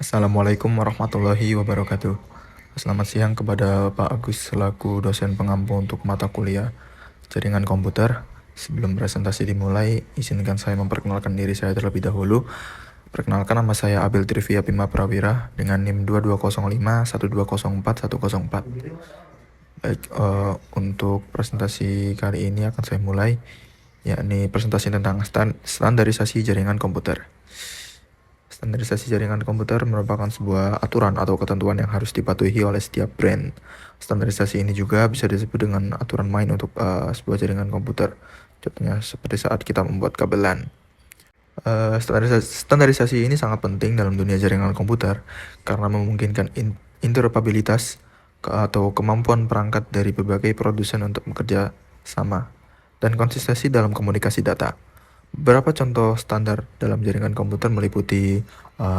Assalamualaikum warahmatullahi wabarakatuh. Selamat siang kepada Pak Agus selaku dosen pengampu untuk mata kuliah jaringan komputer. Sebelum presentasi dimulai, izinkan saya memperkenalkan diri saya terlebih dahulu. Perkenalkan, nama saya Abel Trivia Bima Prawira dengan NIM 2205 1204 104. Baik, untuk presentasi kali ini akan saya mulai, yakni presentasi tentang standarisasi jaringan komputer. Standarisasi jaringan komputer merupakan sebuah aturan atau ketentuan yang harus dipatuhi oleh setiap brand. Standarisasi ini juga bisa disebut dengan aturan main untuk sebuah jaringan komputer. Contohnya seperti saat kita membuat kabelan. Standarisasi ini sangat penting dalam dunia jaringan komputer karena memungkinkan interoperabilitas atau kemampuan perangkat dari berbagai produsen untuk bekerja sama dan konsistensi dalam komunikasi data. Beberapa contoh standar dalam jaringan komputer meliputi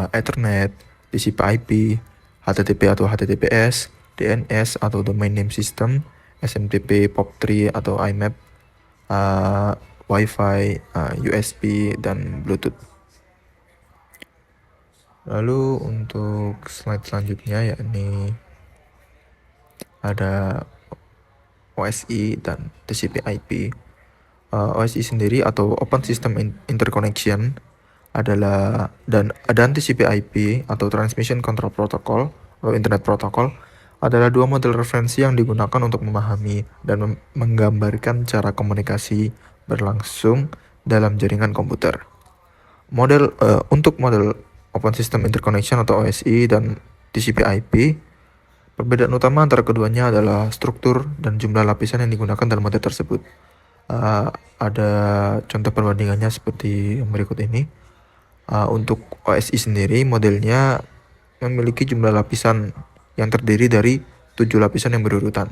Ethernet, TCP/IP, HTTP atau HTTPS, DNS atau Domain Name System, SMTP, POP3 atau IMAP, Wi-Fi, USB, dan Bluetooth. Lalu untuk slide selanjutnya yakni ada OSI dan TCP/IP. OSI sendiri atau Open System Interconnection adalah dan TCP/IP atau Transmission Control Protocol atau Internet Protocol adalah dua model referensi yang digunakan untuk memahami dan menggambarkan cara komunikasi berlangsung dalam jaringan komputer. Untuk model Open System Interconnection atau OSI dan TCP/IP, perbedaan utama antara keduanya adalah struktur dan jumlah lapisan yang digunakan dalam model tersebut. Ada contoh perbandingannya seperti yang berikut ini. Untuk OSI sendiri, modelnya memiliki jumlah lapisan yang terdiri dari 7 lapisan yang berurutan,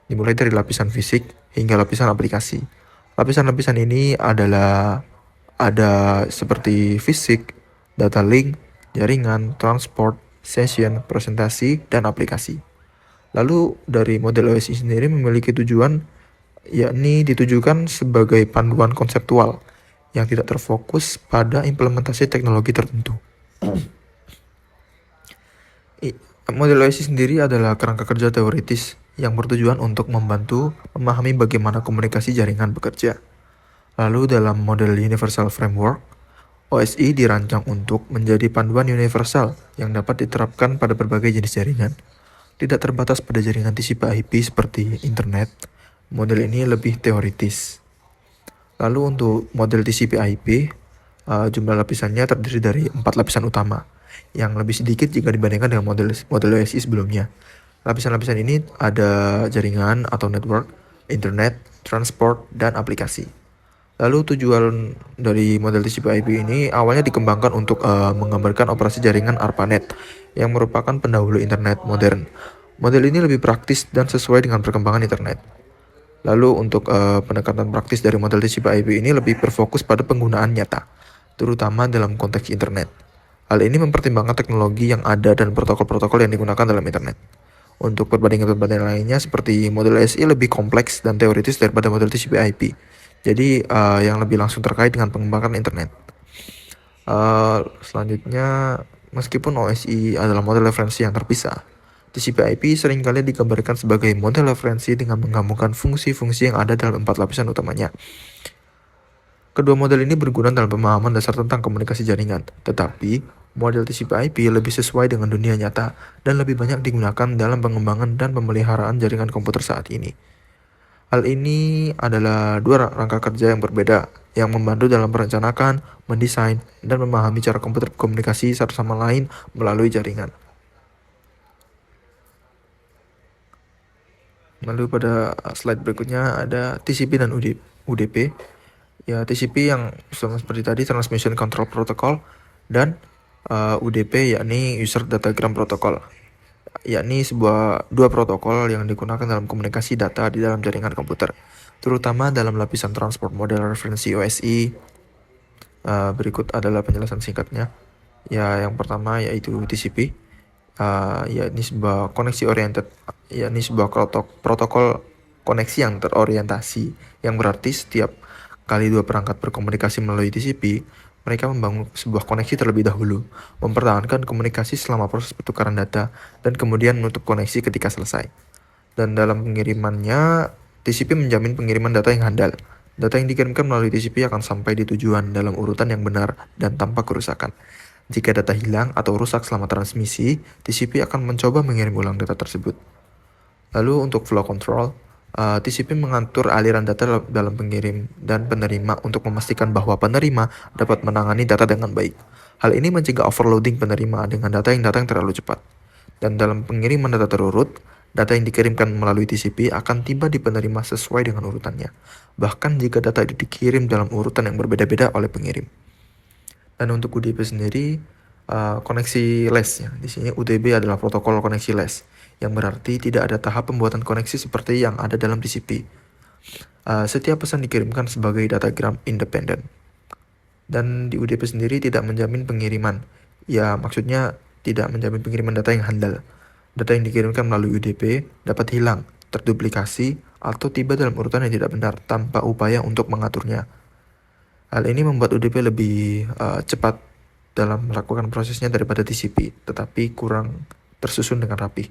dimulai dari lapisan fisik hingga lapisan aplikasi. Lapisan-lapisan ini ada seperti fisik, data link, jaringan, transport, session, presentasi, dan aplikasi. Lalu dari model OSI sendiri memiliki tujuan yakni ditujukan sebagai panduan konseptual yang tidak terfokus pada implementasi teknologi tertentu. Model OSI sendiri adalah kerangka kerja teoritis yang bertujuan untuk membantu memahami bagaimana komunikasi jaringan bekerja. Lalu dalam model Universal Framework, OSI dirancang untuk menjadi panduan universal yang dapat diterapkan pada berbagai jenis jaringan. Tidak terbatas pada jaringan TCP/IP seperti internet. Model ini lebih teoritis. Lalu untuk model TCP/IP, jumlah lapisannya terdiri dari 4 lapisan utama, yang lebih sedikit jika dibandingkan dengan model OSI sebelumnya. Lapisan-lapisan ini ada jaringan atau network, internet, transport, dan aplikasi. Lalu tujuan dari model TCP/IP ini awalnya dikembangkan untuk menggambarkan operasi jaringan ARPANET yang merupakan pendahulu internet modern. Model ini lebih praktis dan sesuai dengan perkembangan internet. Lalu untuk pendekatan praktis dari model TCP/IP ini lebih berfokus pada penggunaan nyata, terutama dalam konteks internet. Hal ini mempertimbangkan teknologi yang ada dan protokol-protokol yang digunakan dalam internet. Untuk perbandingan lainnya seperti model OSI lebih kompleks dan teoritis daripada model TCP/IP. Jadi yang lebih langsung terkait dengan pengembangan internet. Selanjutnya, meskipun OSI adalah model referensi yang terpisah, TCP/IP seringkali digambarkan sebagai model referensi dengan menggabungkan fungsi-fungsi yang ada dalam 4 lapisan utamanya. Kedua model ini berguna dalam pemahaman dasar tentang komunikasi jaringan, tetapi model TCP/IP lebih sesuai dengan dunia nyata dan lebih banyak digunakan dalam pengembangan dan pemeliharaan jaringan komputer saat ini. Hal ini adalah dua rangka kerja yang berbeda yang membantu dalam merencanakan, mendesain, dan memahami cara komputer berkomunikasi satu sama lain melalui jaringan. Lalu pada slide berikutnya ada TCP dan UDP. Ya, TCP yang sama seperti tadi, Transmission Control Protocol, dan UDP yakni User Datagram Protocol, yakni dua protokol yang digunakan dalam komunikasi data di dalam jaringan komputer, terutama dalam lapisan transport model referensi OSI. Berikut adalah penjelasan singkatnya. Ya, yang pertama yaitu TCP. Yakni sebuah koneksi oriented, yakni sebuah protokol koneksi yang terorientasi, yang berarti setiap kali dua perangkat berkomunikasi melalui TCP, mereka membangun sebuah koneksi terlebih dahulu, mempertahankan komunikasi selama proses pertukaran data, dan kemudian menutup koneksi ketika selesai. Dan dalam pengirimannya, TCP menjamin pengiriman data yang handal. Data yang dikirimkan melalui TCP akan sampai di tujuan dalam urutan yang benar dan tanpa kerusakan. Jika data hilang atau rusak selama transmisi, TCP akan mencoba mengirim ulang data tersebut. Lalu untuk flow control, TCP mengatur aliran data dalam pengirim dan penerima untuk memastikan bahwa penerima dapat menangani data dengan baik. Hal ini mencegah overloading penerima dengan data yang datang terlalu cepat. Dan dalam pengiriman data terurut, data yang dikirimkan melalui TCP akan tiba di penerima sesuai dengan urutannya, bahkan jika data itu dikirim dalam urutan yang berbeda-beda oleh pengirim. Dan untuk UDP sendiri, koneksi LES ya. Di sini UDP adalah protokol koneksi LES, yang berarti tidak ada tahap pembuatan koneksi seperti yang ada dalam TCP. Setiap pesan dikirimkan sebagai datagram independen. Dan di UDP sendiri tidak menjamin pengiriman. Ya, maksudnya tidak menjamin pengiriman data yang handal. Data yang dikirimkan melalui UDP dapat hilang, terduplikasi, atau tiba dalam urutan yang tidak benar tanpa upaya untuk mengaturnya. Hal ini membuat UDP lebih cepat dalam melakukan prosesnya daripada TCP, tetapi kurang tersusun dengan rapi.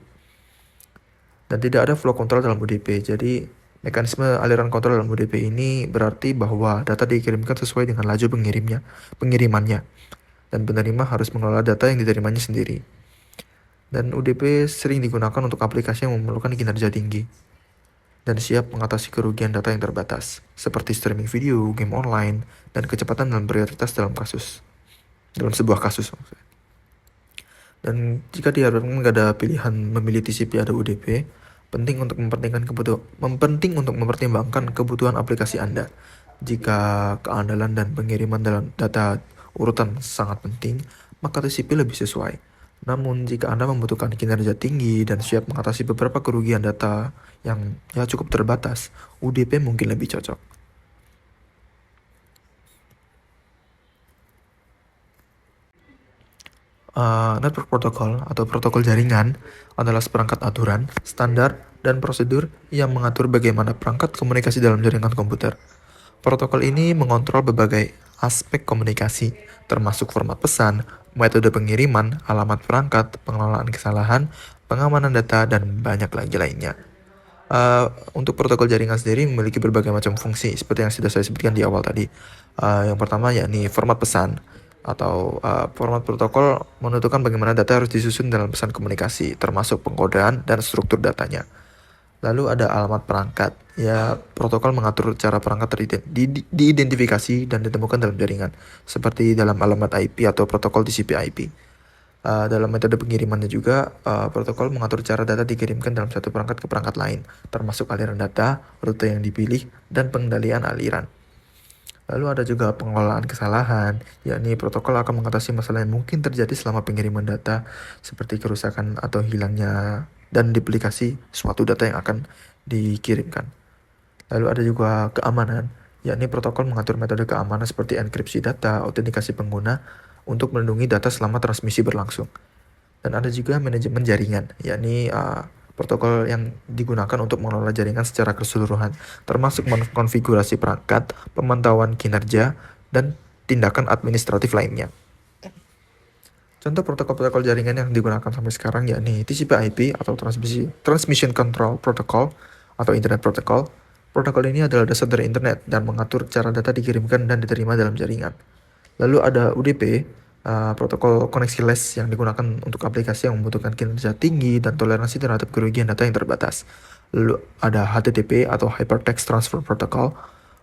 Dan tidak ada flow control dalam UDP, jadi mekanisme aliran kontrol dalam UDP ini berarti bahwa data dikirimkan sesuai dengan laju pengirimannya, dan penerima harus mengelola data yang diterimanya sendiri. Dan UDP sering digunakan untuk aplikasi yang memerlukan kinerja tinggi dan siap mengatasi kerugian data yang terbatas, seperti streaming video, game online, dan kecepatan dalam prioritas dalam sebuah kasus. Dan jika diharapkan nggak ada pilihan memilih TCP atau UDP, penting untuk mempertimbangkan kebutuhan aplikasi Anda. Jika keandalan dan pengiriman dalam data urutan sangat penting, maka TCP lebih sesuai. Namun, jika Anda membutuhkan kinerja tinggi dan siap mengatasi beberapa kerugian data yang cukup terbatas, UDP mungkin lebih cocok. Network protocol atau protokol jaringan adalah seperangkat aturan, standar, dan prosedur yang mengatur bagaimana perangkat komunikasi dalam jaringan komputer. Protokol ini mengontrol berbagai aspek komunikasi, termasuk format pesan, metode pengiriman, alamat perangkat, pengelolaan kesalahan, pengamanan data, dan banyak lagi lainnya. Untuk protokol jaringan sendiri memiliki berbagai macam fungsi, seperti yang sudah saya sebutkan di awal tadi. Yang pertama yakni format pesan, atau format protokol menentukan bagaimana data harus disusun dalam pesan komunikasi, termasuk pengkodaan dan struktur datanya. Lalu ada alamat perangkat. Ya, protokol mengatur cara perangkat diidentifikasi dan ditemukan dalam jaringan, seperti dalam alamat IP atau protokol TCP/IP. Dalam metode pengirimannya juga, protokol mengatur cara data dikirimkan dalam satu perangkat ke perangkat lain, termasuk aliran data, rute yang dipilih, dan pengendalian aliran. Lalu ada juga pengelolaan kesalahan, yakni protokol akan mengatasi masalah yang mungkin terjadi selama pengiriman data, seperti kerusakan atau hilangnya dan duplikasi suatu data yang akan dikirimkan. Lalu ada juga keamanan, yakni protokol mengatur metode keamanan seperti enkripsi data, autentikasi pengguna untuk melindungi data selama transmisi berlangsung. Dan ada juga manajemen jaringan, yakni protokol yang digunakan untuk mengelola jaringan secara keseluruhan, termasuk konfigurasi perangkat, pemantauan kinerja, dan tindakan administratif lainnya. Contoh protokol-protokol jaringan yang digunakan sampai sekarang yakni TCP/IP atau Transmission Control Protocol atau Internet Protocol. Protokol ini adalah dasar dari internet dan mengatur cara data dikirimkan dan diterima dalam jaringan. Lalu ada UDP, protokol koneksi LES yang digunakan untuk aplikasi yang membutuhkan kinerja tinggi dan toleransi terhadap kerugian data yang terbatas. Lalu ada HTTP atau Hypertext Transfer Protocol.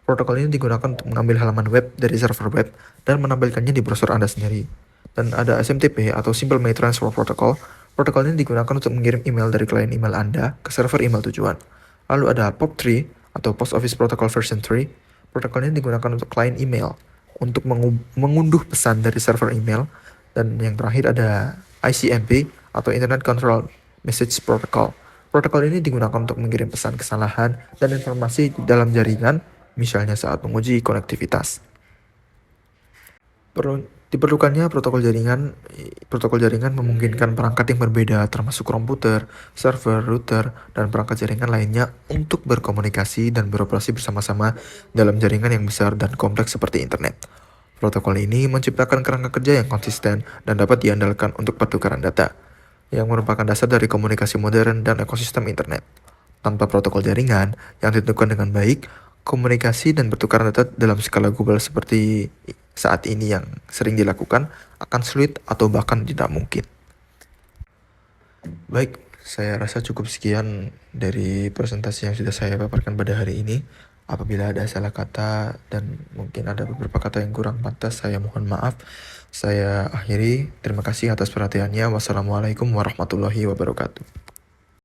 Protokol ini digunakan untuk mengambil halaman web dari server web dan menampilkannya di browser Anda sendiri. Dan ada SMTP atau Simple Mail Transfer Protocol. Protokol ini digunakan untuk mengirim email dari klien email Anda ke server email tujuan. Lalu ada POP3 atau Post Office Protocol version 3. Protokol ini digunakan untuk klien email untuk mengunduh pesan dari server email. Dan yang terakhir ada ICMP atau Internet Control Message Protocol. Protokol ini digunakan untuk mengirim pesan kesalahan dan informasi dalam jaringan, misalnya saat menguji konektivitas. Diperlukannya protokol jaringan memungkinkan perangkat yang berbeda, termasuk komputer, server, router, dan perangkat jaringan lainnya untuk berkomunikasi dan beroperasi bersama-sama dalam jaringan yang besar dan kompleks seperti internet. Protokol ini menciptakan kerangka kerja yang konsisten dan dapat diandalkan untuk pertukaran data, yang merupakan dasar dari komunikasi modern dan ekosistem internet. Tanpa protokol jaringan yang ditentukan dengan baik, komunikasi dan pertukaran data dalam skala global seperti saat ini yang sering dilakukan akan sulit atau bahkan tidak mungkin. Baik, saya rasa cukup sekian dari presentasi yang sudah saya paparkan pada hari ini. Apabila ada salah kata dan mungkin ada beberapa kata yang kurang pantas, saya mohon maaf. Saya akhiri. Terima kasih atas perhatiannya. Wassalamualaikum warahmatullahi wabarakatuh.